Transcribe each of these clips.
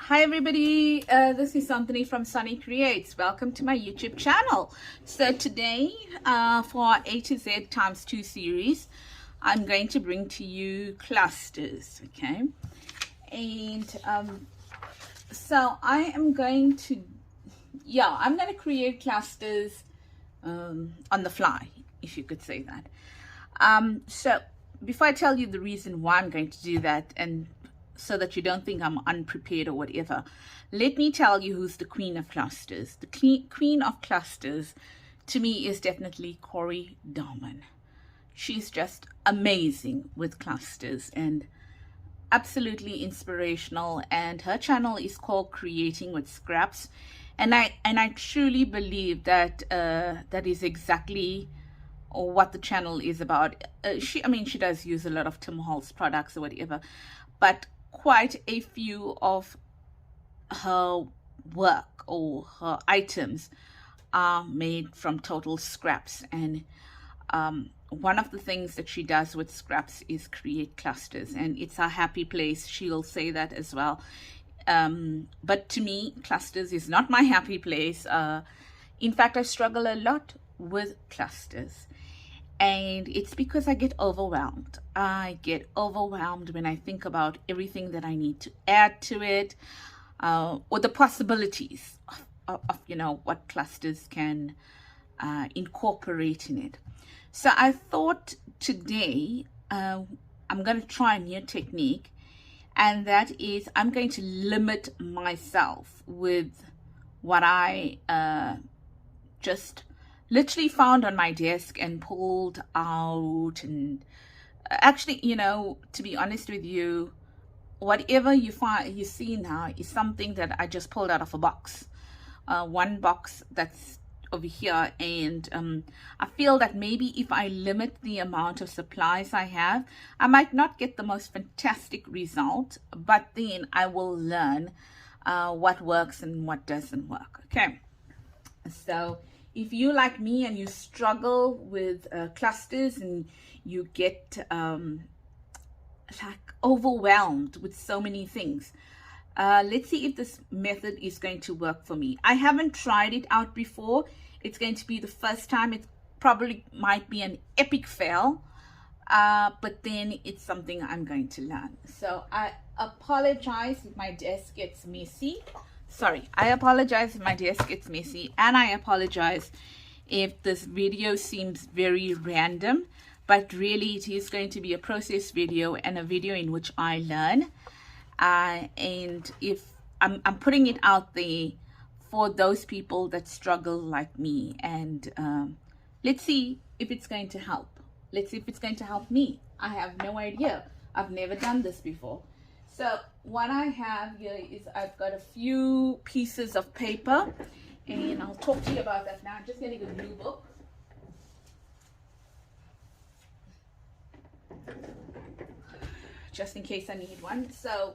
Hi everybody, this is Anthony from Sunny Creates. Welcome to my YouTube channel. So today for our A to Z times 2 series, I'm going to bring to you clusters, okay? And so I am going to, I'm going to create clusters on the fly, if you could say that. So before I tell you the reason why I'm going to do that, and so that you don't think I'm unprepared or whatever, let me tell you who's the queen of clusters. The queen of clusters to me is definitely Corey Dahlman. She's just amazing with clusters and absolutely inspirational, and her channel is called Creating with Scraps, and I truly believe that that is exactly what the channel is about. She does use a lot of Tim Holtz products or whatever, but quite a few of her work or her items are made from total scraps. And one of the things that she does with scraps is create clusters, and it's a happy place. She'll say that as well. But to me, clusters is not my happy place. In fact, I struggle a lot with clusters. And it's because I get overwhelmed. I get overwhelmed when I think about everything that I need to add to it, or the possibilities of what clusters can incorporate in it. So I thought today I'm going to try a new technique, and that is I'm going to limit myself with what I just literally found on my desk and pulled out. And actually, to be honest with you, whatever you see now is something that I just pulled out of a box, one box that's over here. And I feel that maybe if I limit the amount of supplies I have, I might not get the most fantastic result, but then I will learn what works and what doesn't work. Okay, so if you like me and you struggle with clusters and you get like overwhelmed with so many things, let's see if this method is going to work for me. I haven't tried it out before. It's going to be the first time. It probably might be an epic fail, but then it's something I'm going to learn. So I apologize if my desk gets messy. I apologize if my desk gets messy, and I apologize if this video seems very random, but really it is going to be a process video and a video in which I learn. And if I'm putting it out there for those people that struggle like me, and let's see if it's going to help. Let's see if it's going to help me. I have no idea. I've never done this before. So what I have here is I've got a few pieces of paper, and I'll talk to you about that now. I'm just getting a blue book. Just in case I need one. So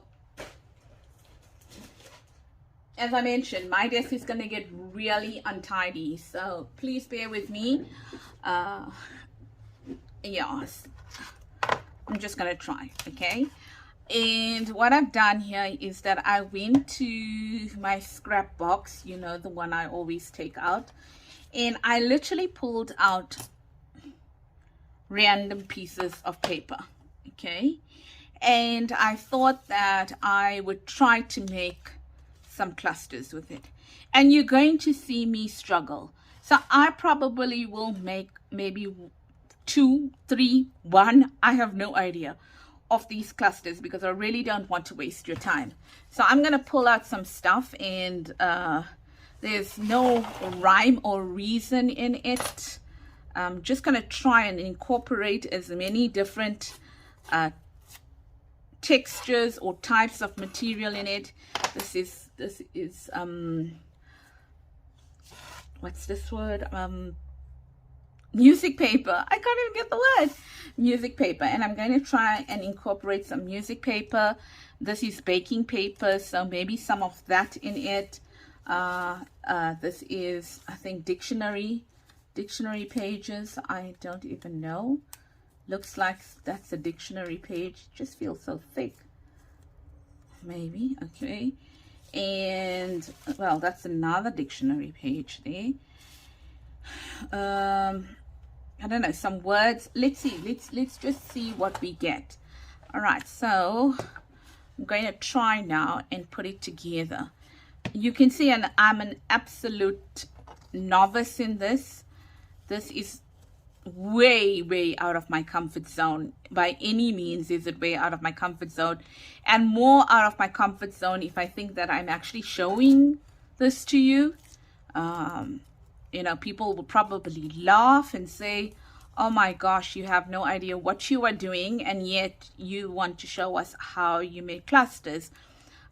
as I mentioned, my desk is going to get really untidy, so please bear with me. Yes, I'm just going to try, okay? And what I've done here is that I went to my scrap box, the one I always take out, and I literally pulled out random pieces of paper, okay? And I thought that I would try to make some clusters with it. And you're going to see me struggle. So I probably will make maybe 2, 3, 1, I have no idea, of these clusters, because I really don't want to waste your time. So I'm going to pull out some stuff, and there's no rhyme or reason in it. I'm just going to try and incorporate as many different textures or types of material in it. This is what's this word? Music paper. I can't even get the word. Music paper. And I'm going to try and incorporate some music paper. This is baking paper, so maybe some of that in it. This is, I think, dictionary pages. I don't even know. Looks like that's a dictionary page. Just feels so thick. Maybe. Okay. And well, that's another dictionary page there. I don't know, some words. Let's see, let's just see what we get. All right, so I'm going to try now and put it together. You can see I'm an absolute novice in this. This is way out of my comfort zone. By any means is it way out of my comfort zone, and more out of my comfort zone if I think that I'm actually showing this to you. You know, people will probably laugh and say, oh my gosh, you have no idea what you are doing, and yet you want to show us how you make clusters.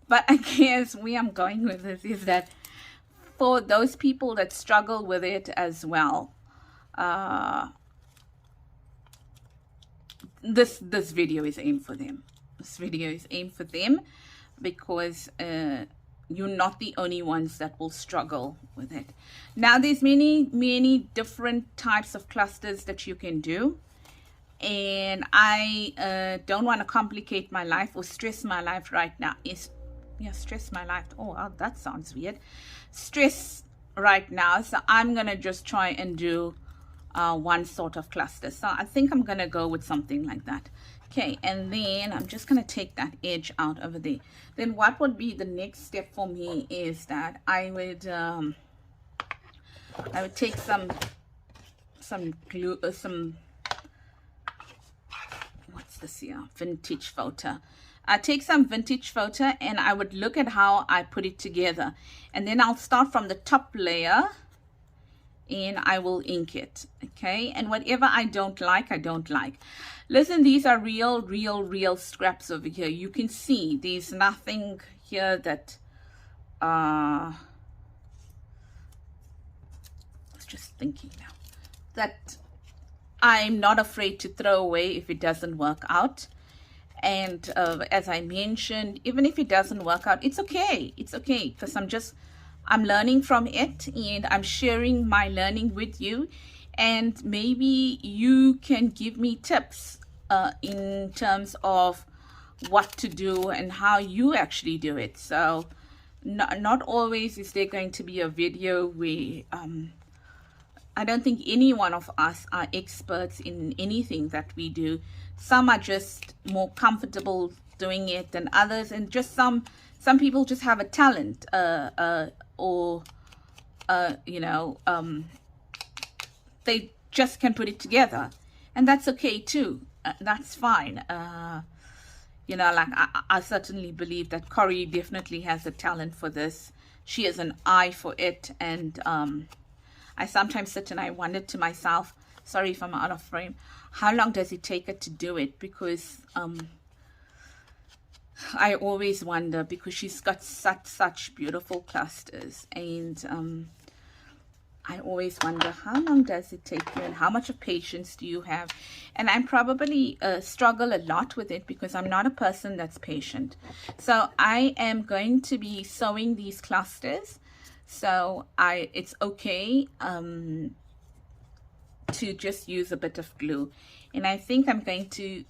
But I guess where I'm going with this is that for those people that struggle with it as well, this video is aimed for them. This video is aimed for them because you're not the only ones that will struggle with it. Now, there's many different types of clusters that you can do, and I don't want to complicate my life or stress my life right now. Stress my life. Oh, that sounds weird. Stress right now. So I'm gonna just try and do one sort of cluster. So I think I'm gonna go with something like that. Okay, and then I'm just going to take that edge out over there. Then what would be the next step for me is that I would take some glue, what's this here? Vintage photo. I take some vintage photo and I would look at how I put it together. And then I'll start from the top layer and I will ink it. Okay, and whatever I don't like, I don't like. Listen, these are real scraps over here. You can see there's nothing here that I was just thinking now that I'm not afraid to throw away if it doesn't work out. And as I mentioned, even if it doesn't work out, it's okay. It's okay, because I'm learning from it and I'm sharing my learning with you, and maybe you can give me tips in terms of what to do and how you actually do it. So not always is there going to be a video where I don't think any one of us are experts in anything that we do. Some are just more comfortable doing it than others, and just some people just have a talent they just can put it together, and that's okay too. That's fine. Like I certainly believe that Corrie definitely has a talent for this. She has an eye for it, and I sometimes sit and I wonder to myself, sorry if I'm out of frame, how long does it take her to do it? Because I always wonder, because she's got such beautiful clusters, and I always wonder, how long does it take you and how much of patience do you have? And I probably struggle a lot with it because I'm not a person that's patient. So I am going to be sewing these clusters. So it's okay to just use a bit of glue. And I think I'm going to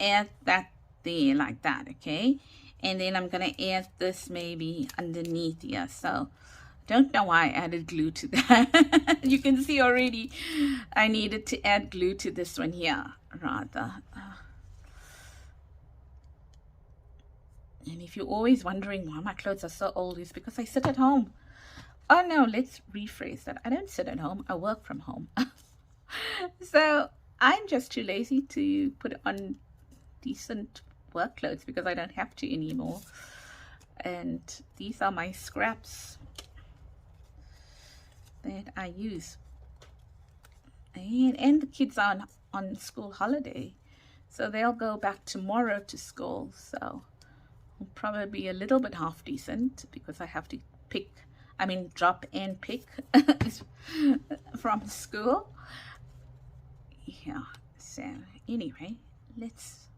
add that there like that, okay? And then I'm going to add this maybe underneath here. So don't know why I added glue to that. You can see already I needed to add glue to this one here rather. And if you're always wondering why my clothes are so old, it's because I sit at home. Oh no, let's rephrase that. I don't sit at home, I work from home. So I'm just too lazy to put on decent work clothes because I don't have to anymore. And these are my scraps that I use, and the kids are on school holiday, so they'll go back tomorrow to school, so I'll probably be a little bit half decent because I have to drop and pick from school. Yeah, so anyway, let's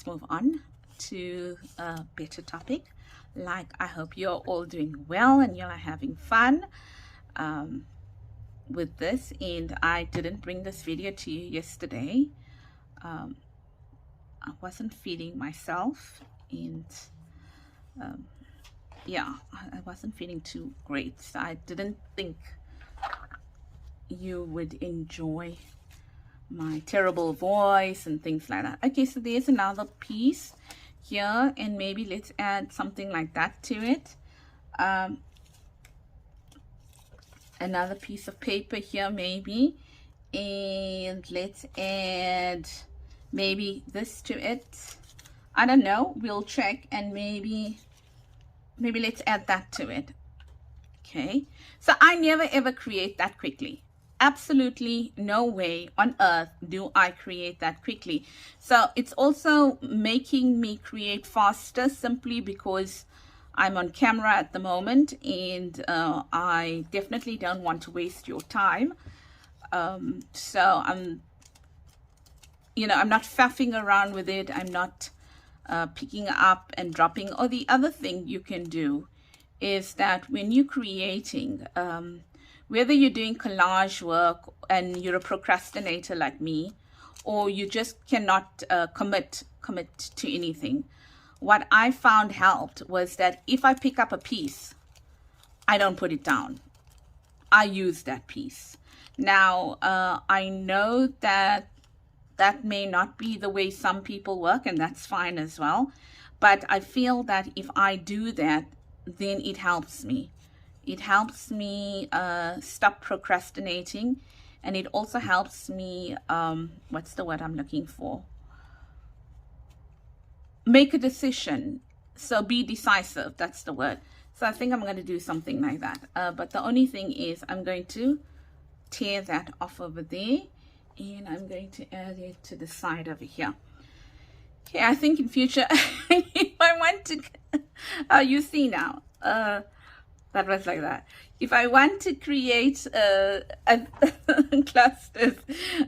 move on to a better topic. Like, I hope you're all doing well and you're having fun with this. And I didn't bring this video to you yesterday. I wasn't feeling myself, and yeah, I wasn't feeling too great, so I didn't think you would enjoy my terrible voice and things like that. Okay, so there's another piece here, and maybe let's add something like that to it. Another piece of paper here maybe, and let's add maybe this to it. I don't know, we'll check, and maybe let's add that to it. Okay, so I never ever create that quickly. Absolutely no way on earth do I create that quickly. So it's also making me create faster simply because I'm on camera at the moment, and I definitely don't want to waste your time. So I'm not faffing around with it. I'm not picking up and dropping. Or the other thing you can do is that when you're creating, whether you're doing collage work and you're a procrastinator like me, or you just cannot commit to anything, what I found helped was that if I pick up a piece, I don't put it down. I use that piece. Now, I know that may not be the way some people work, and that's fine as well. But I feel that if I do that, then it helps me. It helps me stop procrastinating, and it also helps me, what's the word I'm looking for? Make a decision. So be decisive, that's the word. So I think I'm going to do something like that. But the only thing is I'm going to tear that off over there, and I'm going to add it to the side over here. Okay, I think in future, if I want to, you see now, that was like that. If I want to create clusters,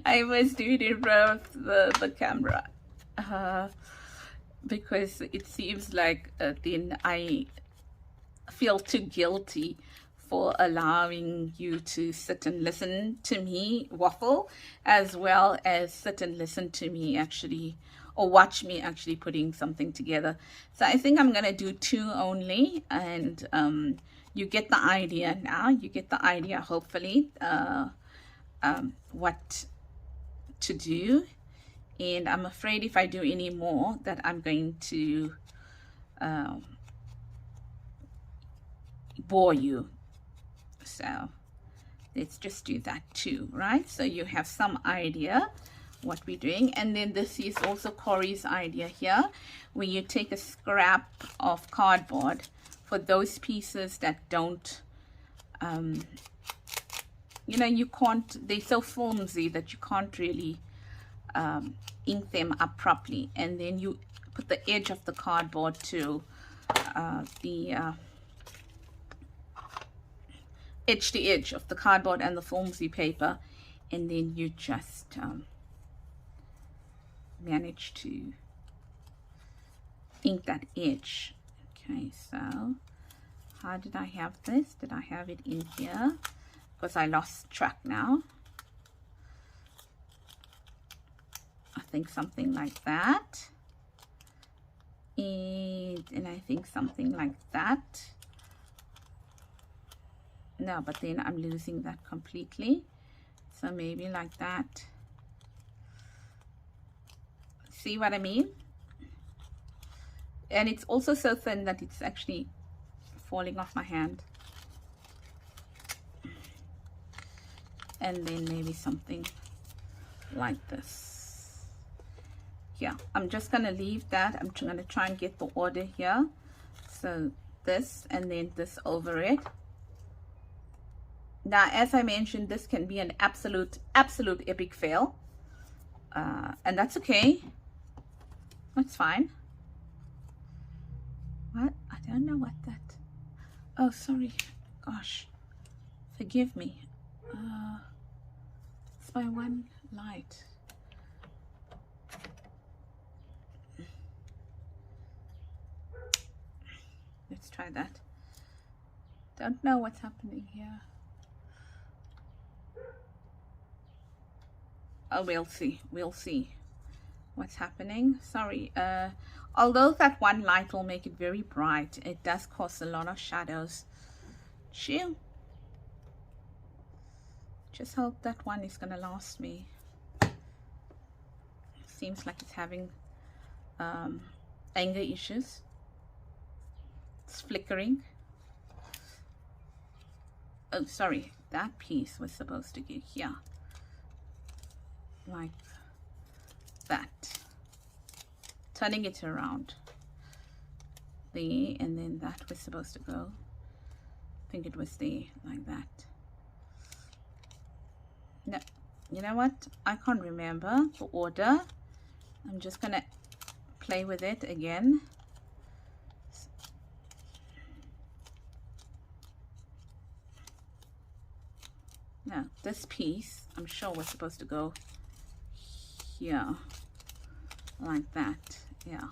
I must do it in front of the camera. Because it seems like then I feel too guilty for allowing you to sit and listen to me waffle, as well as sit and listen to me actually, or watch me actually putting something together. So I think I'm going to do 2 only, and you get the idea now. You get the idea, hopefully, what to do. And I'm afraid if I do any more that I'm going to bore you. So let's just do that too, right? So you have some idea what we're doing. And then this is also Corey's idea here, where you take a scrap of cardboard for those pieces that don't, you can't, they're so flimsy that you can't really ink them up properly, and then you put the edge of the cardboard to the edge of the cardboard and the flimsy paper, and then you just manage to ink that edge. Okay, so how did I have this? Did I have it in here? Because I lost track now. I think something like that, and I think something like that. No, but then I'm losing that completely. So maybe like that. See what I mean? And it's also so thin that it's actually falling off my hand. And then maybe something like this. Yeah, I'm just going to leave that. I'm going to try and get the order here. So this, and then this over it. Now, as I mentioned, this can be an absolute epic fail. And that's okay. That's fine. What? I don't know what that... Oh, sorry. Gosh. Forgive me. It's my one light. Let's try that. Don't know what's happening here. Oh, we'll see. We'll see. what's happening. Sorry, although that one light will make it very bright, it does cause a lot of shadows. Chew. Just hope that one is gonna last me. Seems like it's having anger issues. It's flickering. Oh, sorry, that piece was supposed to get here, like that. Turning it around there, and then that was supposed to go, I think it was there, like that. No, you know what, I can't remember the order. I'm just gonna play with it again. Now this piece I'm sure was supposed to go here, like that. Yeah,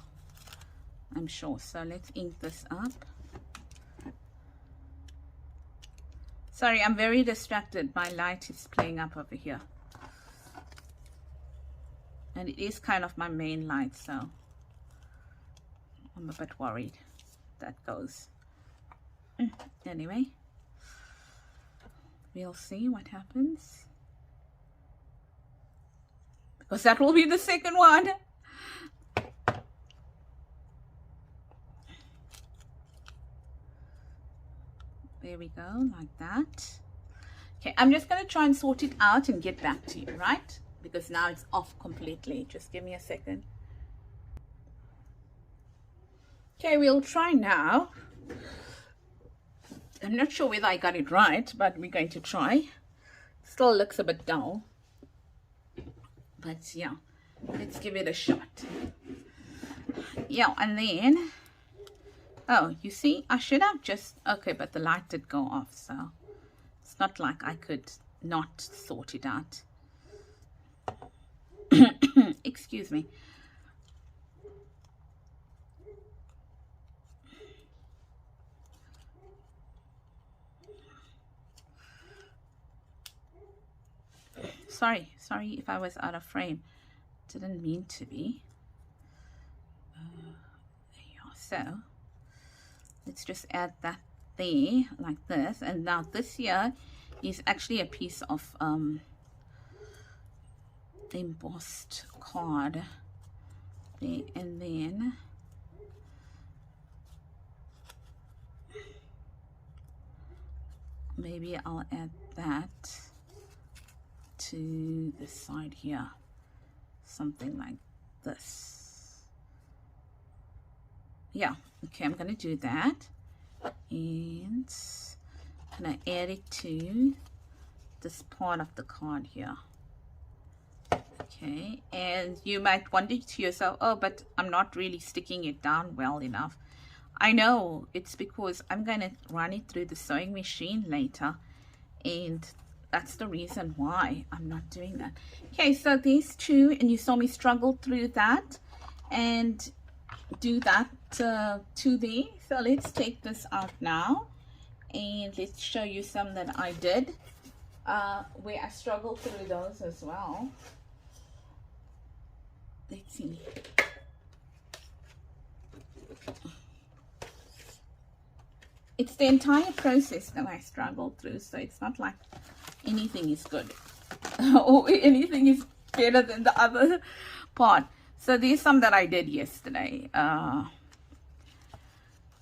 I'm sure. So let's ink this up. Sorry, I'm very distracted. My light is playing up over here, and it is kind of my main light, so I'm a bit worried that goes. Anyway, we'll see what happens, because that will be the second one. There we go, like that. Okay, I'm just going to try and sort it out and get back to you, right? Because now it's off completely. Just give me a second. Okay, we'll try now. I'm not sure whether I got it right, but we're going to try. Still looks a bit dull, but yeah, let's give it a shot. Yeah, and then, oh, you see, I should have just, okay, but the light did go off, so it's not like I could not sort it out. Excuse me. Sorry if I was out of frame. Didn't mean to be. Yeah, so let's just add that there like this. And now this here is actually a piece of embossed card there, and then maybe I'll add that to the side here, something like this. Yeah, okay, I'm gonna do that, and I'm gonna add it to this part of the card here. Okay, and you might wonder to yourself, oh, but I'm not really sticking it down well enough. I know, it's because I'm gonna run it through the sewing machine later, and that's the reason why I'm not doing that. Okay, so these two, and you saw me struggle through that and do that to there. So let's take this out now, and let's show you some that I did where I struggled through those as well. Let's see. It's the entire process that I struggled through, so it's not like anything is good or anything is better than the other part. So there's some that I did yesterday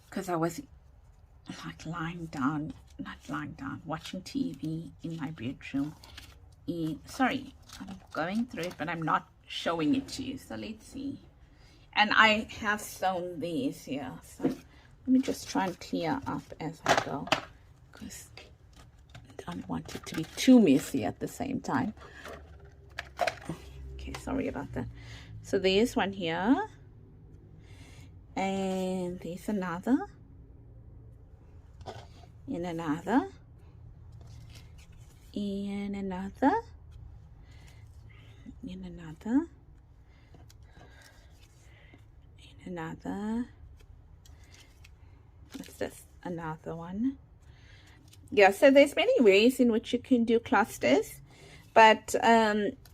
because I was like watching TV in my bedroom. Sorry, I'm going through it, but I'm not showing it to you. So let's see. And I have sewn these here, so let me just try and clear up as I go, because I don't want it to be too messy at the same time. Okay, sorry about that. So there's one here, and there's another, and another, and another, and another, and another. What's this? Another one. Yeah, so there's many ways in which you can do clusters, but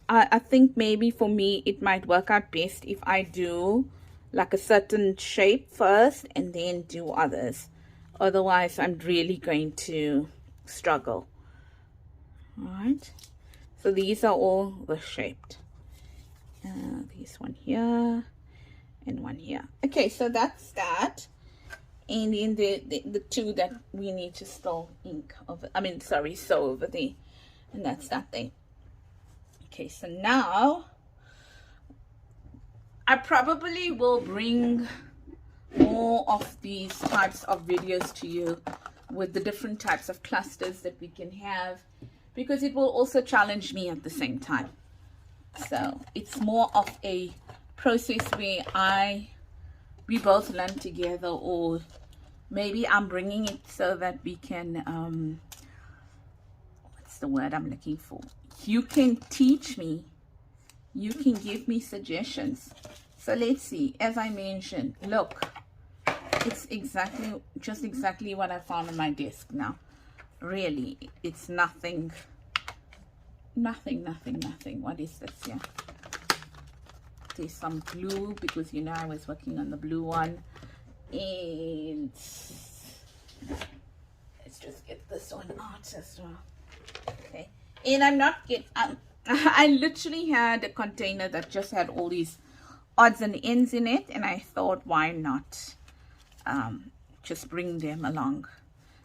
I think maybe for me it might work out best if I do like a certain shape first and then do others. Otherwise I'm really going to struggle. All right, so these are all the shaped. This one here and one here. Okay, so that's that. And then the two that we need to still ink over, I mean, sorry, sew over there. And that's that thing. Okay, so now I probably will bring more of these types of videos to you with the different types of clusters that we can have, because it will also challenge me at the same time. So it's more of a process where we both learn together, or maybe I'm bringing it so that we can, what's the word I'm looking for? You can teach me, you can give me suggestions. So let's see, as I mentioned, look, it's just exactly what I found on my desk now. Really, it's nothing. What is this here? There's some glue, because you know I was working on the blue one. And let's just get this one out as well. Okay, and I'm not getting, I literally had a container that just had all these odds and ends in it, and I thought, why not just bring them along.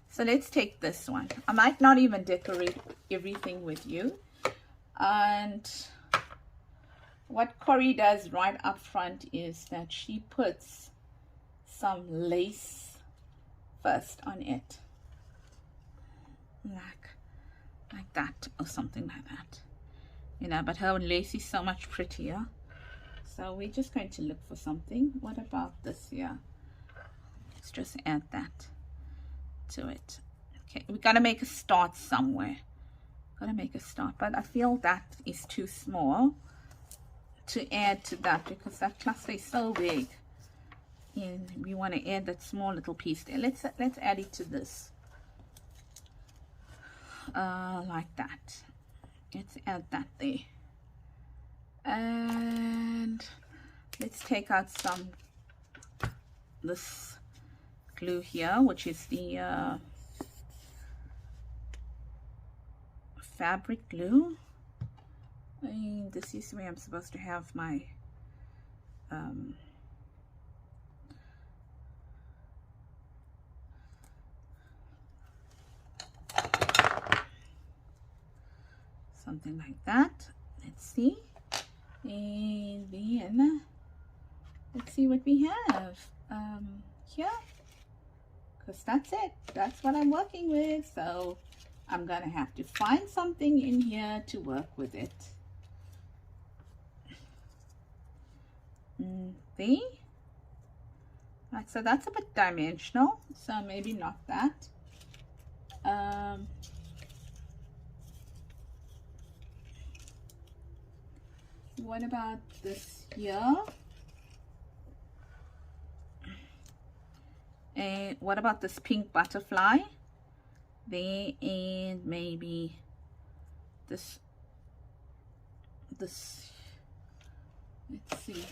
So let's take this one. I might not even decorate everything with you. And what Corey does right up front is that she puts some lace first on it, like that, or something like that, you know. But her lace is so much prettier, so we're just going to look for something. What about this here? Let's just add that to it. Okay, we got to make a start somewhere. Gotta make a start, but I feel that is too small to add to that, because that cluster is so big, and we want to add that small little piece there. Let's add it to this, like that. Let's add that there, and let's take out this glue here, which is the fabric glue. And this is where I'm supposed to have my something like that. Let's see, and then let's see what we have here, because that's it. That's what I'm working with. So I'm gonna have to find something in here to work with it. See? Right, so that's a bit dimensional, so maybe not that. What about this here? And what about this pink butterfly there? And maybe this, let's see.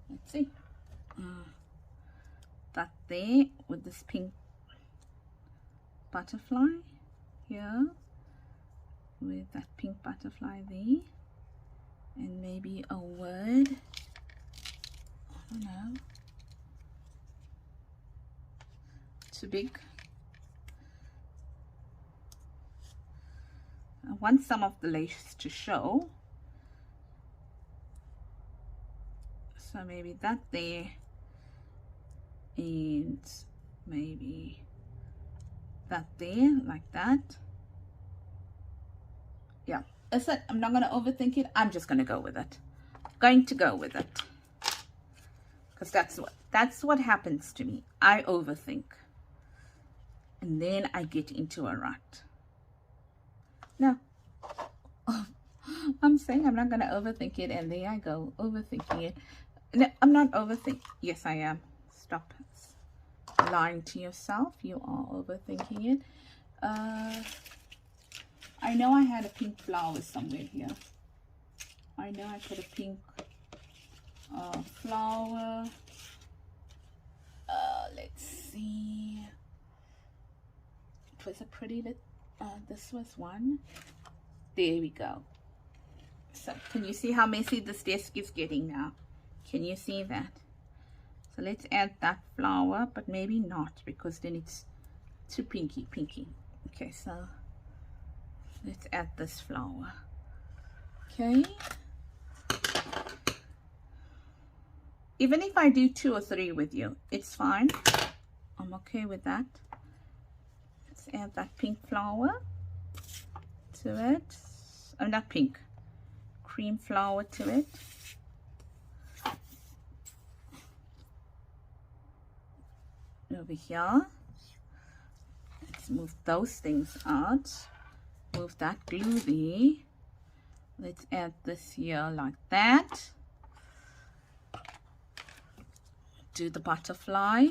Let's see. That there with this pink butterfly here, with that pink butterfly there, and maybe a word, I don't know, too big. I want some of the lace to show, so maybe that there, and maybe that there, like that. Yeah, that's it. I'm not going to overthink it. I'm just going to go with it. Going to go with it, because that's what happens to me. I overthink, and then I get into a rut. No, I'm saying I'm not going to overthink it, and there I go overthinking it. No, I'm not overthinking. Yes, I am. Stop lying to yourself. You are overthinking it. I know I had a pink flower somewhere here. I know I put a pink flower. Let's see. It was a pretty lit. This was one. There we go. So can you see how messy this desk is getting now? Can you see that? So let's add that flower, but maybe not, because then it's too pinky. Okay, so let's add this flower. Okay. Even if I do 2 or 3 with you, it's fine. I'm okay with that. Let's add that pink flower to it. Oh, not pink. Cream flower to it. Over here. Let's move those things out. Move that glue there. Let's add this here like that. Do the butterfly.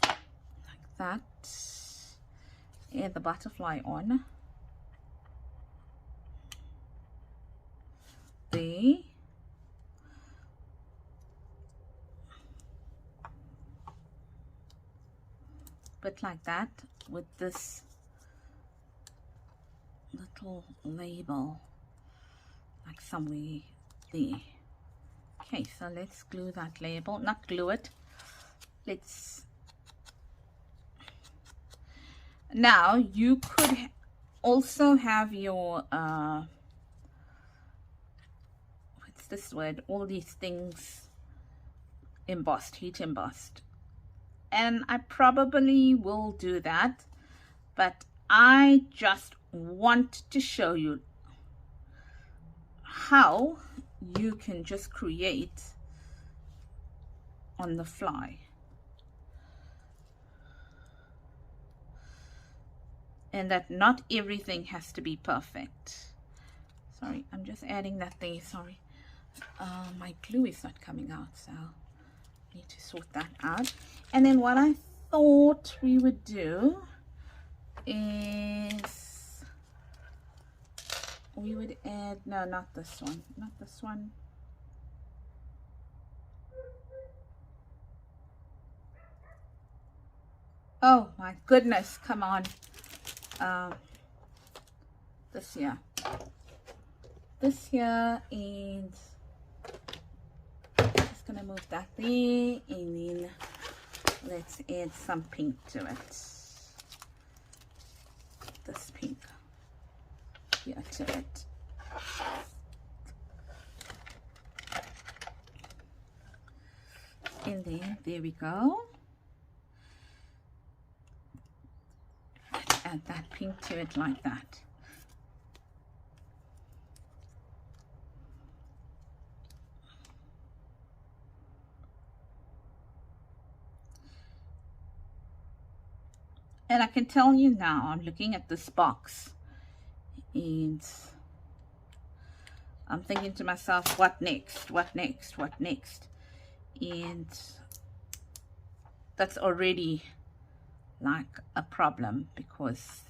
Like that. Add the butterfly on. There. But like that with this little label, like somewhere there. Okay, so let's glue that label, not glue it. Let's, now you could also have your what's this word, all these things embossed, heat embossed, and I probably will do that, but I just want to show you how you can just create on the fly. And that not everything has to be perfect. Sorry, I'm just adding that there. Sorry, my glue is not coming out, so I need to sort that out. And then what I thought we would do is we would add, no, not this one, not this one. Oh my goodness, come on. This here, and just gonna move that there, and then let's add some pink to it. This pink here to it. And then there we go. Let's add that pink to it like that. And I can tell you now, I'm looking at this box and I'm thinking to myself, what next? What next? What next? And that's already like a problem because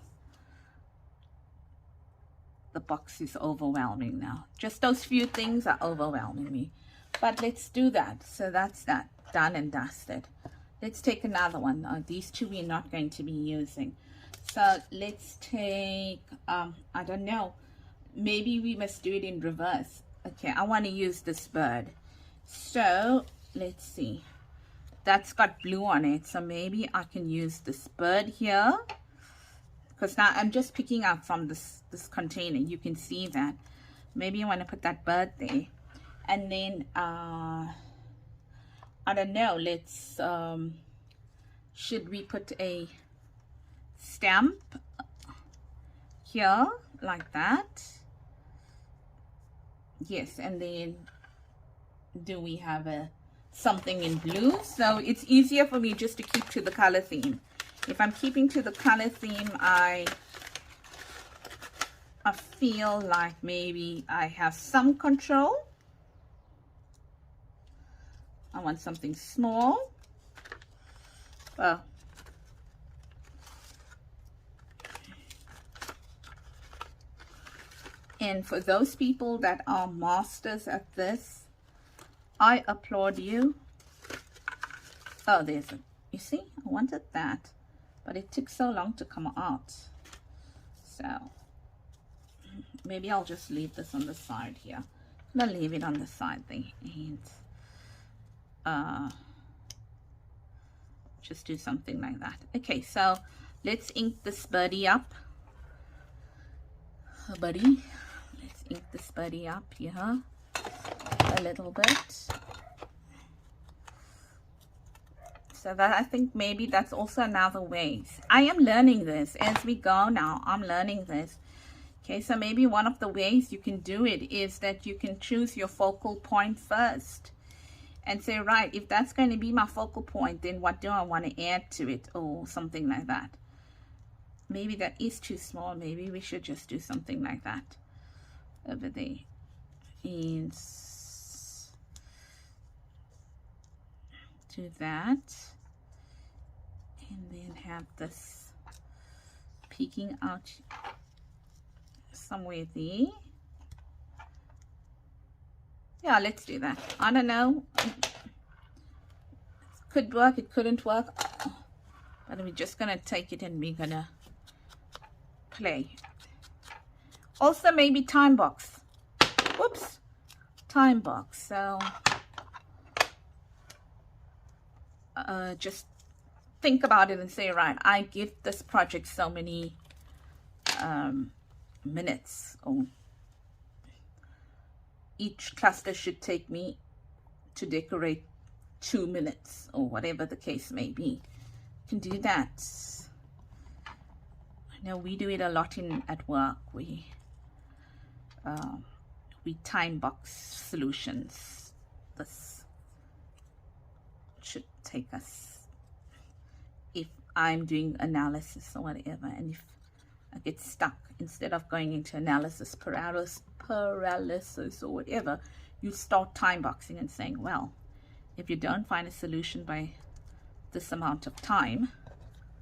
the box is overwhelming now. Just those few things are overwhelming me. But let's do that. So that's that, done and dusted. Let's take another one. These two we're not going to be using. So let's take, I don't know, maybe we must do it in reverse. Okay, I want to use this bird. So let's see. That's got blue on it. So maybe I can use this bird here. Because now I'm just picking up from this container. You can see that. Maybe I want to put that bird there. And then, I don't know, let's, should we put a stamp here like that? Yes, and then do we have a something in blue? So it's easier for me just to keep to the color theme. If I'm keeping to the color theme, I feel like maybe I have some control. I want something small. Well, and for those people that are masters at this, I applaud you. Oh, there's a, you see, I wanted that, but it took so long to come out. So maybe I'll just leave this on the side here. I'm gonna leave it on the side there, and just do something like that. Okay, so let's ink this birdie up. Let's ink this birdie up here a little bit. So that, I think maybe that's also another way. I am learning this as we go now. I'm learning this. Okay, so maybe one of the ways you can do it is that you can choose your focal point first and say, right, if that's going to be my focal point, then what do I want to add to it, or something like that. Maybe that is too small. Maybe we should just do something like that over there. And do that. And then have this peeking out somewhere there. Yeah, let's do that. I don't know. It could work, it couldn't work. But we're just gonna take it and we're gonna play. Also, maybe time box. Whoops. Time box. So just think about it and say, right, I give this project so many minutes, or each cluster should take me to decorate 2 minutes, or whatever the case may be. You can do that. I know we do it a lot at work. We time box solutions. This should take us, if I'm doing analysis or whatever, and if I get stuck, instead of going into analysis paralysis or whatever, you start time boxing and saying, well, if you don't find a solution by this amount of time,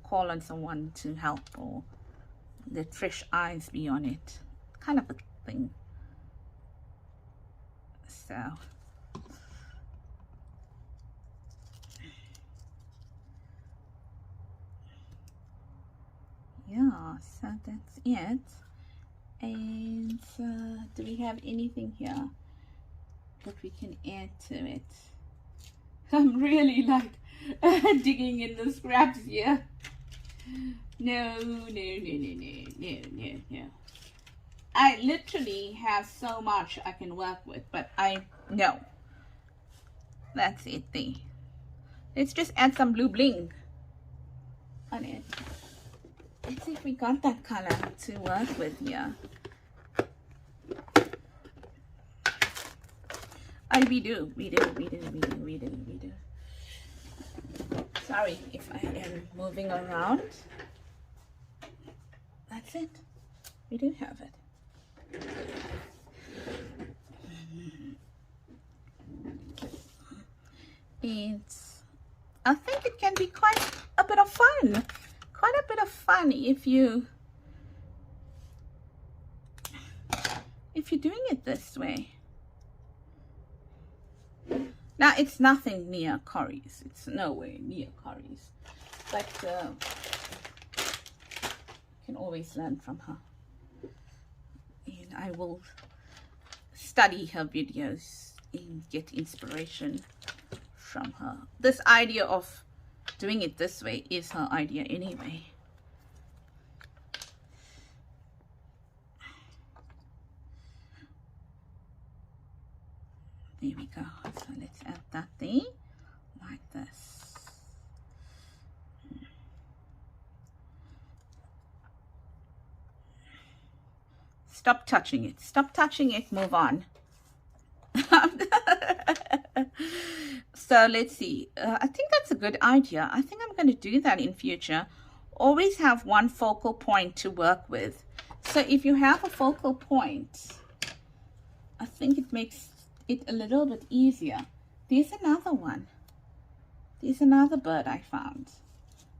call on someone to help, or let fresh eyes be on it, kind of a thing. So yeah, so that's it. And do we have anything here that we can add to it? I'm really like digging in the scraps here. No. I literally have so much I can work with, but no. That's it there. Let's just add some blue bling on it. Let's see if we got that color to work with here. We do. Sorry if I am moving around. That's it. We do have it. I think it can be quite a bit of fun. Quite a bit of fun if you're doing it this way. Now, it's nothing near Corrie's. It's nowhere near Corrie's. But you can always learn from her. And I will study her videos and get inspiration from her. This idea of doing it this way is her idea anyway. There we go. So let's add that there like this. Stop touching it. Stop touching it. Move on. So let's see. I think that's a good idea. I think I'm going to do that in future. Always have one focal point to work with. So if you have a focal point, I think it makes it a little bit easier There's another one. There's another bird I found.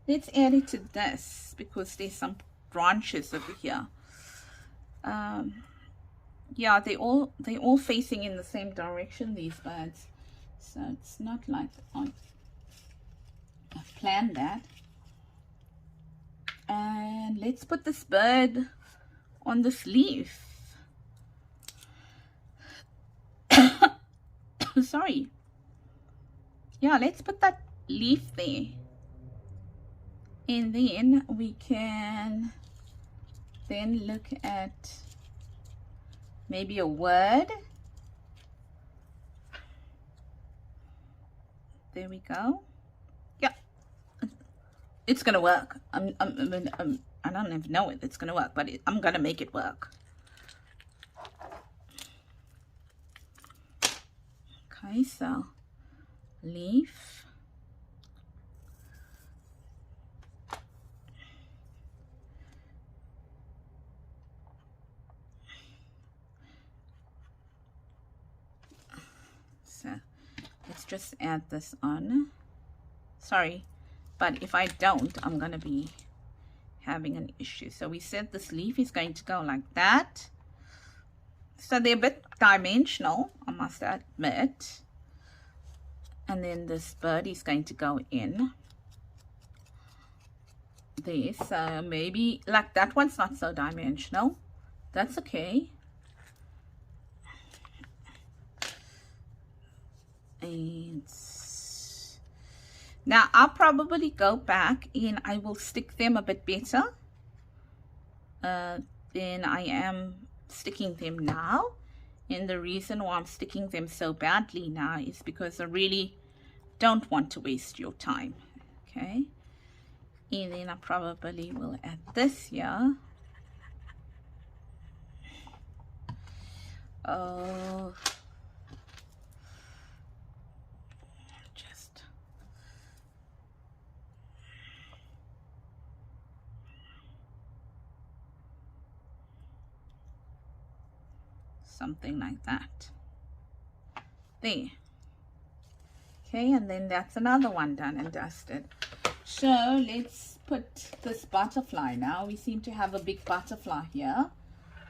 Let's add it to this because there's some branches over here. Yeah, they all facing in the same direction, these birds. So it's not like I've planned that. And let's put this bird on this leaf. Sorry. Yeah, let's put that leaf there. And then we can then look at maybe a word. There we go. Yeah, it's gonna work. I don't even know if it's gonna work, but I'm gonna make it work. Okay, so leaf. So let's just add this on. Sorry, but if I don't, I'm gonna be having an issue. So we said this leaf is going to go like that. So they're a bit dimensional, I must admit. And then this bird is going to go in there. So maybe like that one's not so dimensional. That's okay. And now I'll probably go back and I will stick them a bit better than I am sticking them now. And the reason why I'm sticking them so badly now is because I really don't want to waste your time. Okay, and then I probably will add this here. Just something like that. There. Okay, and then that's another one done and dusted. So let's put this butterfly now. We seem to have a big butterfly here.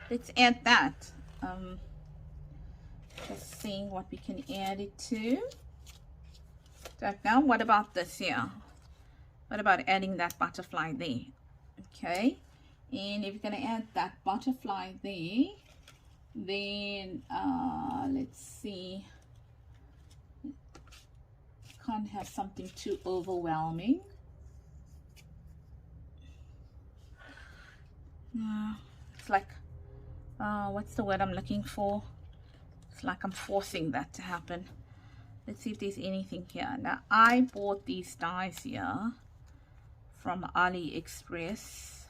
Let's add that. Just seeing what we can add it to. So now, what about this here? What about adding that butterfly there? Okay, and if you're going to add that butterfly there, then let's see. Can't have something too overwhelming. It's like, what's the word I'm looking for? It's like I'm forcing that to happen. Let's see if there's anything here. Now, I bought these dies here from AliExpress.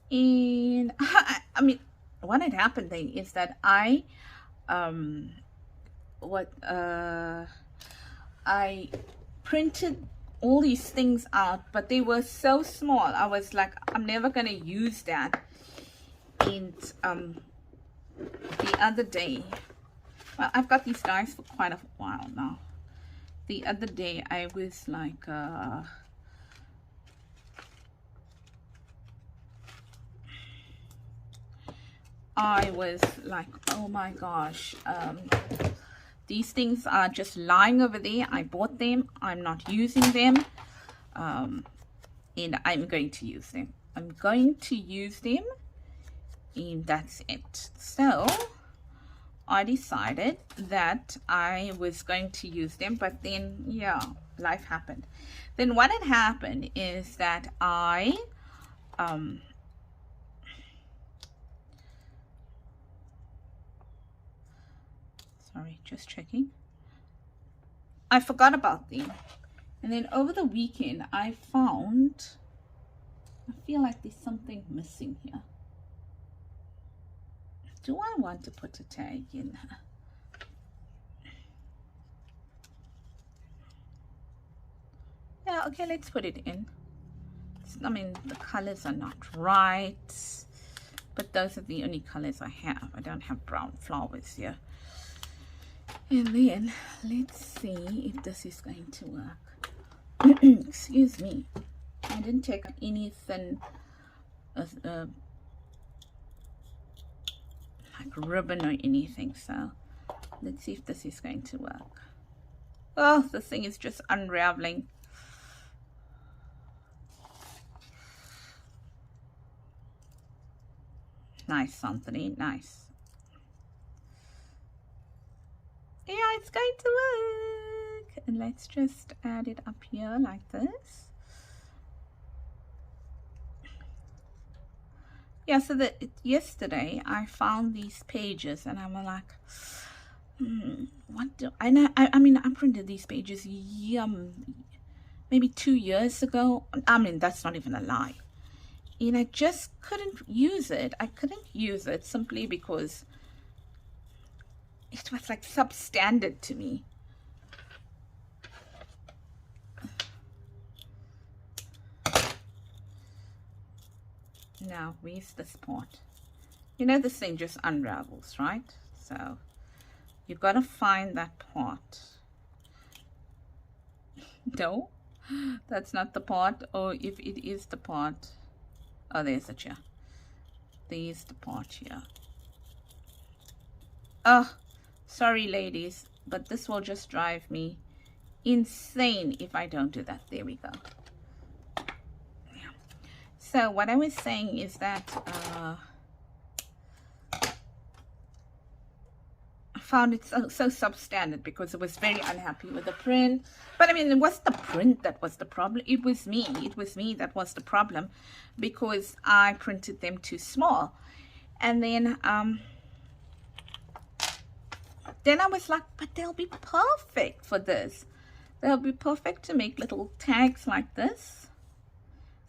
And, I mean, what had happened then is that I printed all these things out, but they were so small. I was like, I'm never going to use that. And the other day, well, I've got these dies for quite a while now. The other day, I was like, oh my gosh, these things are just lying over there. I bought them. I'm not using them. And I'm going to use them. I'm going to use them. And that's it. So I decided that I was going to use them. But then, yeah, life happened. Then what had happened is that I... sorry, just checking. I forgot about them. And then over the weekend, I feel like there's something missing here. Do I want to put a tag in? Yeah, okay, let's put it in. I mean, the colors are not right, but those are the only colors I have. I don't have brown flowers here. And then let's see if this is going to work. Excuse me, I didn't take any thin like ribbon or anything, so let's see if this is going to work. Oh, this thing is just unraveling. Nice, Anthony, nice. Yeah, it's going to work. And let's just add it up here like this. Yeah, so yesterday I found these pages and I'm like, what do I know? I mean, I printed these pages maybe 2 years ago. I mean, that's not even a lie. And I just couldn't use it. I couldn't use it simply because it was like substandard to me. Now, where's this part? You know, this thing just unravels, right? So you've got to find that part. No, that's not the part. Or if it is the part, oh, there's it here. There's the part here. Oh, sorry, ladies, but this will just drive me insane if I don't do that. There we go. Yeah. So what I was saying is that I found it so substandard because I was very unhappy with the print. But I mean, it wasn't the print that was the problem. It was me. It was me that was the problem because I printed them too small. And then I was like, but they'll be perfect for this. They'll be perfect to make little tags like this.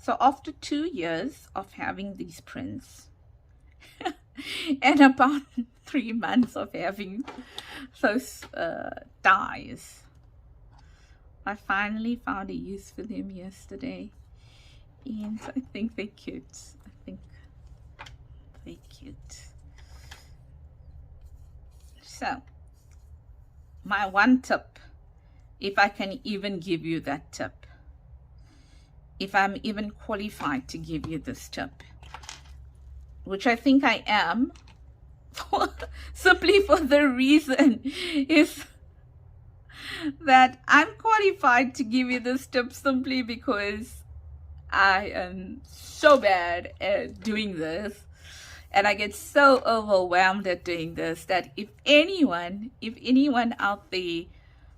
So after 2 years of having these prints and about 3 months of having those dies, I finally found a use for them yesterday. And I think they're cute. I think they're cute. So, my one tip, if I can even give you that tip, if I'm even qualified to give you this tip, which I think I am, simply for the reason is that I'm qualified to give you this tip simply because I am so bad at doing this. And I get so overwhelmed at doing this that if anyone out there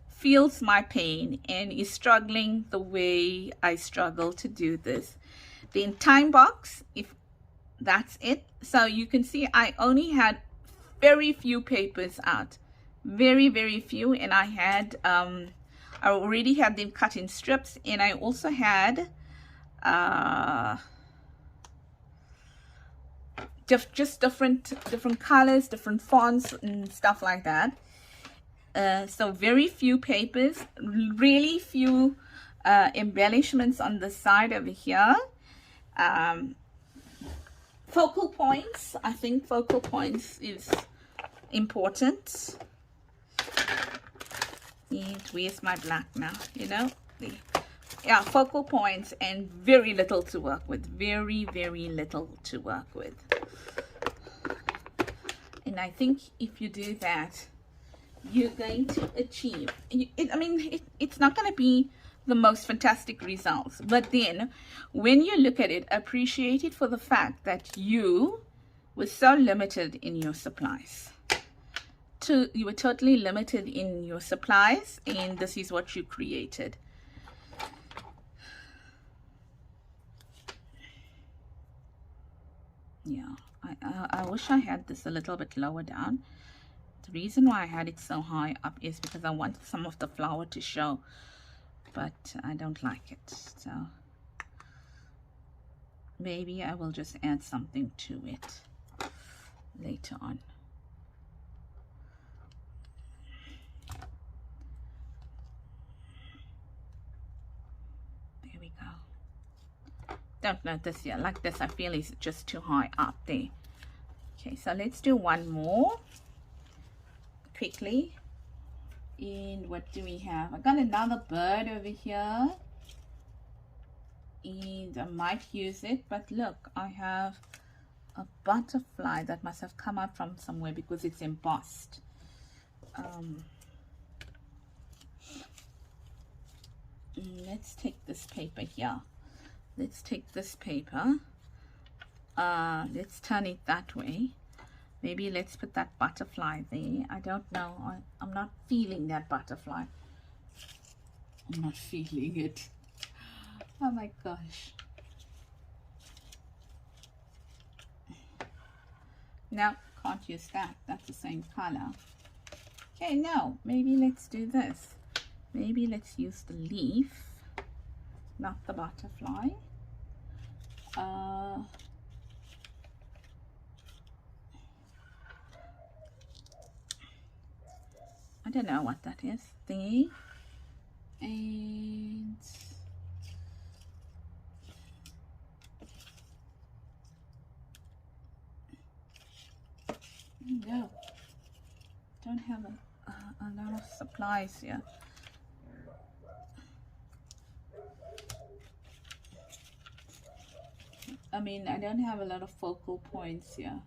feels my pain and is struggling the way I struggle to do this, then time box, if that's it. So you can see I only had very few papers out, very few, and I had I already had them cut in strips, and I also had just different colors, different fonts and stuff like that. So very few papers, really few embellishments on the side over here. Focal points, I think focal points is important. And where's my black now? You know, yeah, focal points and very little to work with, very little to work with. And I think if you do that, you're going to achieve it's not going to be the most fantastic results, but then when you look at it, appreciate it for the fact that you were so limited in your supplies. You were totally limited in your supplies, and this is what you created. Yeah, I wish I had this a little bit lower down. The reason why I had it so high up is because I wanted some of the flower to show, but I don't like it. So maybe I will just add something to it later on. There we go. Don't know this yet. Like this, I feel is just too high up there. Okay, so let's do one more quickly. And what do we have? I got another bird over here, and I might use it, but look, I have a butterfly that must have come out from somewhere because it's embossed. Let's take this paper here. Let's take this paper. Let's turn it that way. Maybe let's put that butterfly there. I don't know. I'm not feeling that butterfly. I'm not feeling it. Oh my gosh. No, can't use that. That's the same color. Okay, no. Maybe let's do this. Maybe let's use the leaf, not the butterfly. I don't know what that is. There. And no, don't have a lot of supplies here. I mean, I don't have a lot of focal points here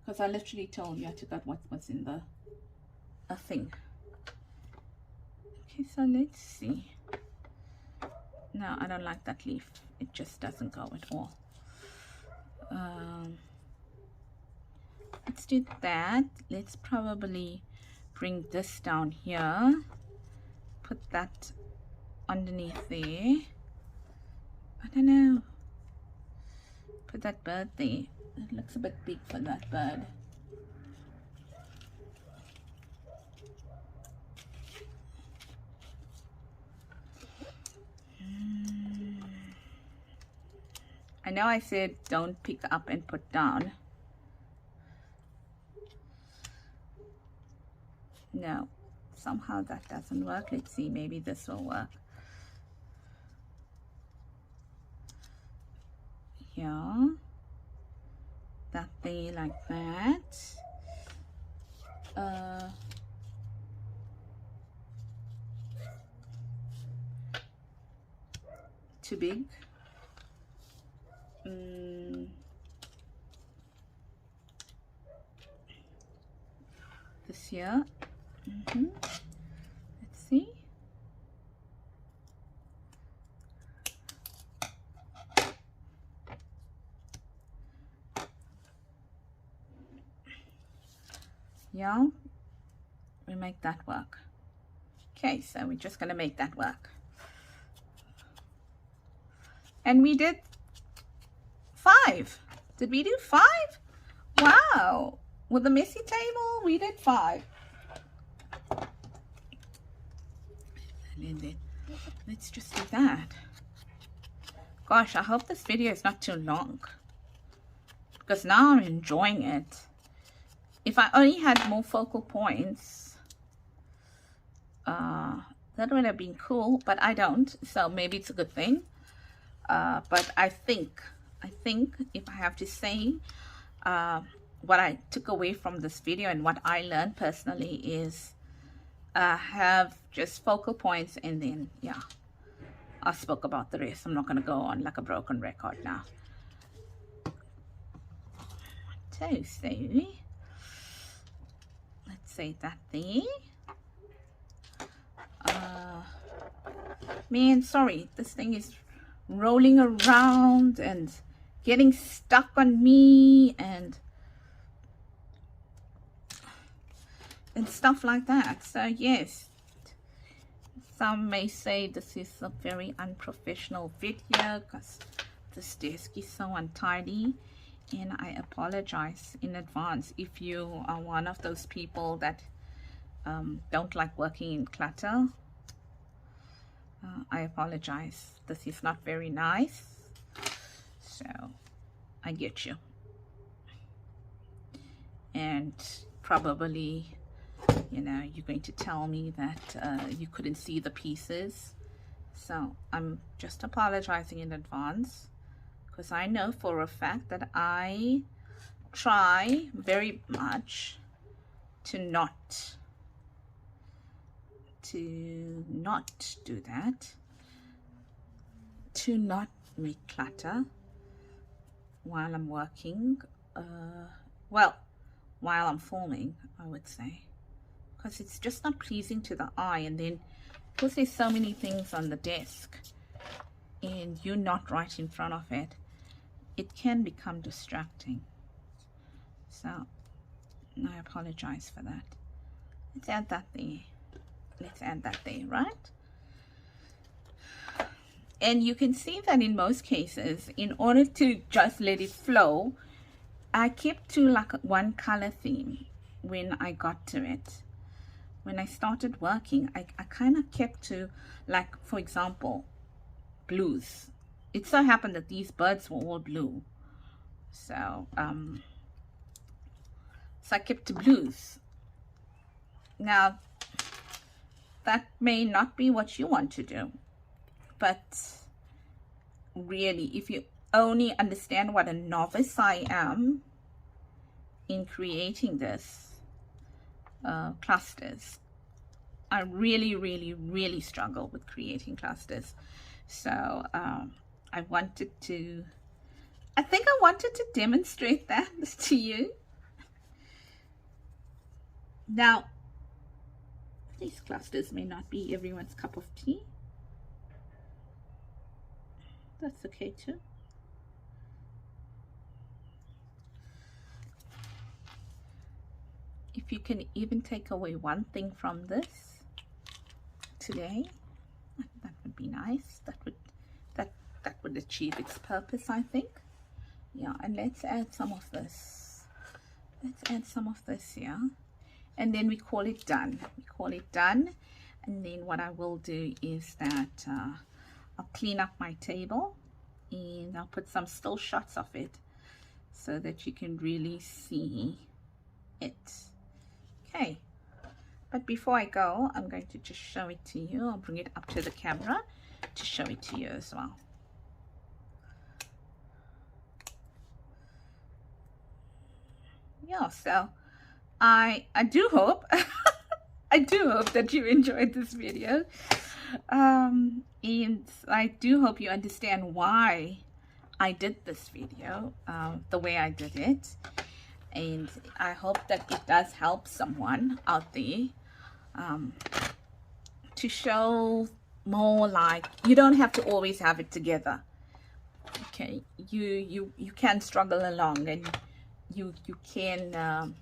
because I literally told you I took out what's in the thing. Okay, so let's see. No, I don't like that leaf. It just doesn't go at all. Let's do that. Let's probably bring this down here. Put that underneath there. I don't know. Put that bird there. It looks a bit big for that bird. I know I said don't pick up and put down. No, somehow that doesn't work. Let's see, maybe this will work. Yeah, that thing like that. Too big. This here. Let's see. Yeah, we make that work. Okay, so we're just gonna make that work. And we did 5. Did we do 5? Wow. With the messy table, we did 5. And then let's just do that. Gosh, I hope this video is not too long, because now I'm enjoying it. If I only had more focal points, that would have been cool, but I don't, so maybe it's a good thing. But I think if I have to say what I took away from this video and what I learned personally is have just focal points, and then yeah, I spoke about the rest. I'm not going to go on like a broken record now. So let's say that there. Man, sorry, this thing is rolling around and getting stuck on me and stuff like that. So yes, some may say this is a very unprofessional video because this desk is so untidy, and I apologize in advance if you are one of those people that don't like working in clutter. I apologize. This is not very nice, so I get you. And probably, you know, you're going to tell me that you couldn't see the pieces, so I'm just apologizing in advance, because I know for a fact that I try very much to not to not do that, to not make clutter while I'm working, well, while I'm filming, I would say, because it's just not pleasing to the eye. And then because there's so many things on the desk and you're not right in front of it, it can become distracting. So I apologize for that. Let's add that there. Let's add that there, right? And you can see that in most cases, in order to just let it flow, I kept to like one color theme when I got to it. When I started working, I kind of kept to, like, for example, blues. It so happened that these birds were all blue. So, so I kept to blues. Now, that may not be what you want to do, but really, if you only understand what a novice I am in creating this clusters, I really struggle with creating clusters. So I wanted to demonstrate that to you. Now, these clusters may not be everyone's cup of tea. That's okay too. If you can even take away one thing from this today, that would be nice. That would achieve its purpose, I think. Yeah, and let's add some of this. Let's add some of this here. And then we call it done. We call it done. And then what I will do is that I'll clean up my table and I'll put some still shots of it so that you can really see it. Okay. But before I go, I'm going to just show it to you. I'll bring it up to the camera to show it to you as well. Yeah, so I do hope I do hope that you enjoyed this video, and I do hope you understand why I did this video the way I did it, and I hope that it does help someone out there to show more, like, you don't have to always have it together. Okay, you can struggle along, and you can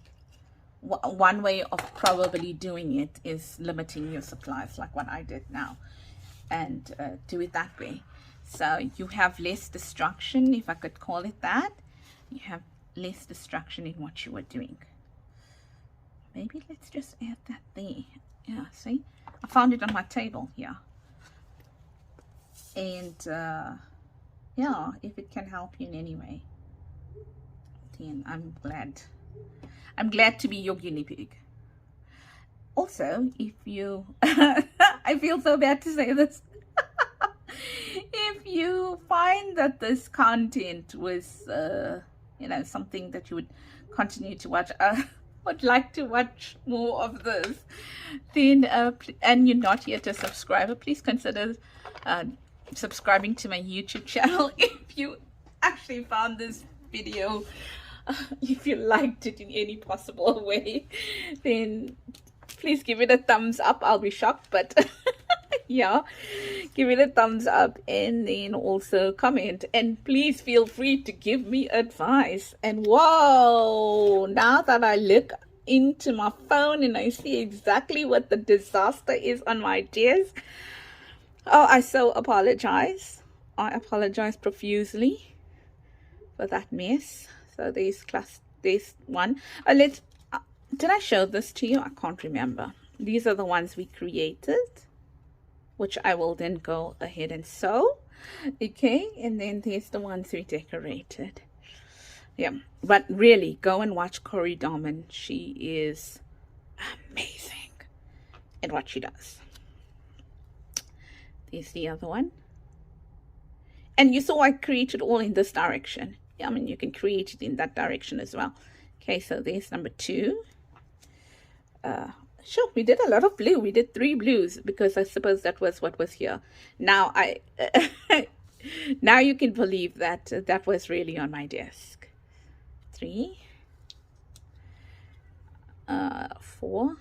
one way of probably doing it is limiting your supplies, like what I did now, and do it that way. So you have less destruction, if I could call it that. You have less destruction in what you are doing. Maybe let's just add that there. Yeah, see, I found it on my table here. And yeah, if it can help you in any way, then I'm glad to be your guinea pig. Also, if you I feel so bad to say this, if you find that this content was you know, something that you would continue to watch, would like to watch more of this, then and you're not yet a subscriber, please consider subscribing to my YouTube channel. If you actually found this video, if you liked it in any possible way, then please give it a thumbs up. I'll be shocked, but yeah, give it a thumbs up, and then also comment, and please feel free to give me advice. And whoa, now that I look into my phone and I see exactly what the disaster is on my desk, oh, I so apologize. I apologize profusely for that mess. So there's one. Did I show this to you? I can't remember. These are the ones we created, which I will then go ahead and sew. Okay, and then there's the ones we decorated. Yeah, but really, go and watch Corey Darman. She is amazing at what she does. There's the other one. And you saw I created all in this direction. Yeah, I mean, you can create it in that direction as well. Okay, so there's number 2. Sure, we did a lot of blue. We did 3 blues because I suppose that was what was here. Now now you can believe that that was really on my desk. 3, 4,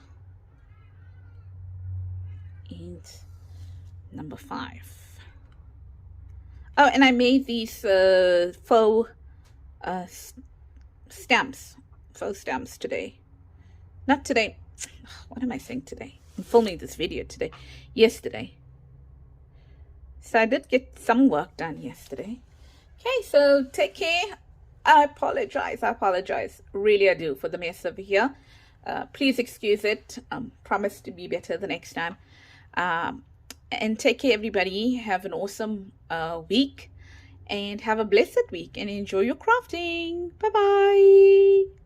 and number 5. Oh, and I made these faux stamps today. Not today. What am I saying today? I'm filming this video today. Yesterday. So I did get some work done yesterday. Okay, so take care. I apologize. Really I do for the mess over here. Please excuse it. Promise to be better the next time. And take care, everybody. Have an awesome week. And have a blessed week. And enjoy your crafting. Bye-bye.